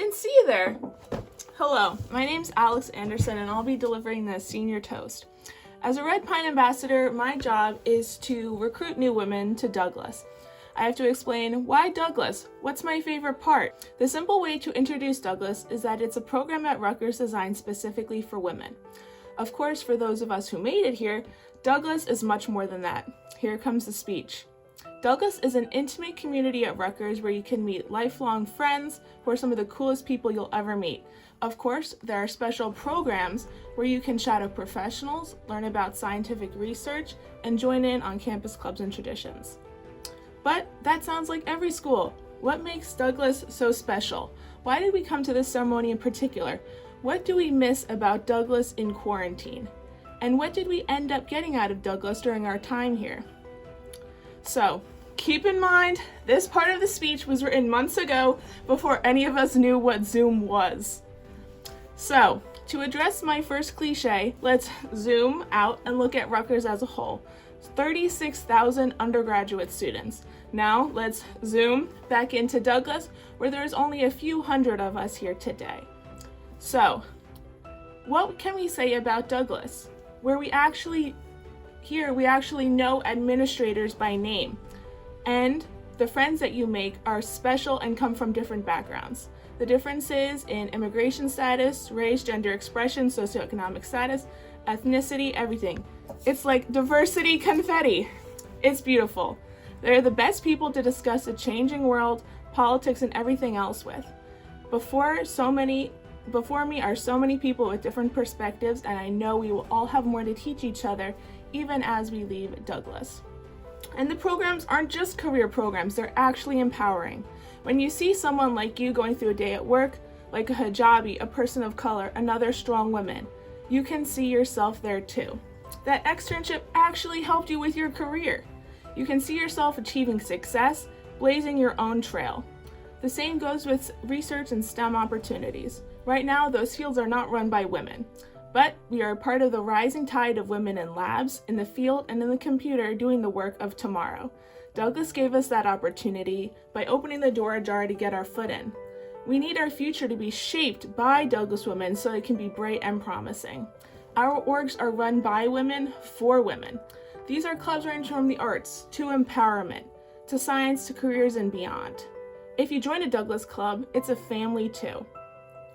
didn't see you there. Hello, my name's Alexandra and I'll be delivering the senior toast. As a Red Pine ambassador, my job is to recruit new women to Douglas. I have to explain, why Douglas? What's my favorite part? The simple way to introduce Douglas is that it's a program at Rutgers designed specifically for women. Of course, for those of us who made it here, Douglas is much more than that. Here comes the speech. Douglas is an intimate community at Rutgers where you can meet lifelong friends who are some of the coolest people you'll ever meet. Of course, there are special programs where you can shadow professionals, learn about scientific research, and join in on campus clubs and traditions. But that sounds like every school. What makes Douglas so special? Why did we come to this ceremony in particular? What do we miss about Douglas in quarantine? And what did we end up getting out of Douglas during our time here? So, keep in mind, this part of the speech was written months ago before any of us knew what Zoom was. So, to address my first cliche, let's zoom out and look at Rutgers as a whole. 36,000 undergraduate students. Now, let's zoom back into Douglas, where there's only a few hundred of us here today. So, what can we say about Douglas? We actually know administrators by name, and the friends that you make are special and come from different backgrounds. The differences in immigration status, race, gender expression, socioeconomic status, ethnicity, everything. It's like diversity confetti. It's beautiful. They're the best people to discuss a changing world, politics, and everything else with. Before me are so many people with different perspectives, and I know we will all have more to teach each other even as we leave Douglas. And the programs aren't just career programs, they're actually empowering. When you see someone like you going through a day at work, like a hijabi, a person of color, another strong woman, you can see yourself there too. That externship actually helped you with your career. You can see yourself achieving success, blazing your own trail. The same goes with research and STEM opportunities. Right now, those fields are not run by women, but we are part of the rising tide of women in labs, in the field, and in the computer doing the work of tomorrow. Douglas gave us that opportunity by opening the door ajar to get our foot in. We need our future to be shaped by Douglas women so it can be bright and promising. Our orgs are run by women, for women. These are clubs ranging from the arts, to empowerment, to science, to careers and beyond. If you join a Douglas club, it's a family too.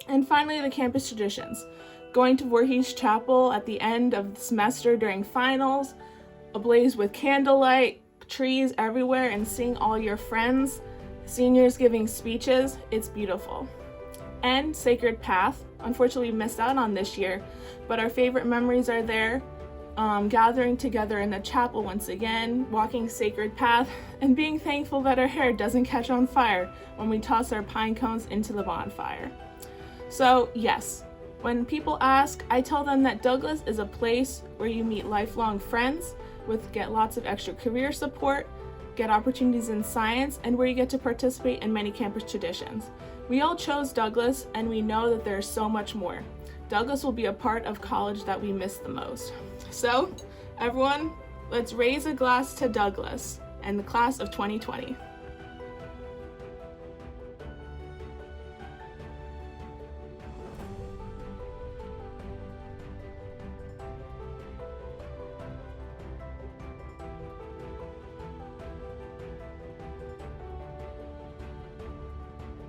And finally, the campus traditions. Going to Voorhees Chapel at the end of the semester during finals, ablaze with candlelight, trees everywhere, and seeing all your friends, seniors giving speeches, it's beautiful. And Sacred Path, unfortunately we missed out on this year, but our favorite memories are there. Gathering together in the chapel once again, walking Sacred Path, and being thankful that our hair doesn't catch on fire when we toss our pine cones into the bonfire. So yes, when people ask, I tell them that Douglas is a place where you meet lifelong friends, get lots of extra career support, get opportunities in science, and where you get to participate in many campus traditions. We all chose Douglas, and we know that there's so much more. Douglas will be a part of college that we miss the most. So, everyone, let's raise a glass to Douglas and the class of 2020.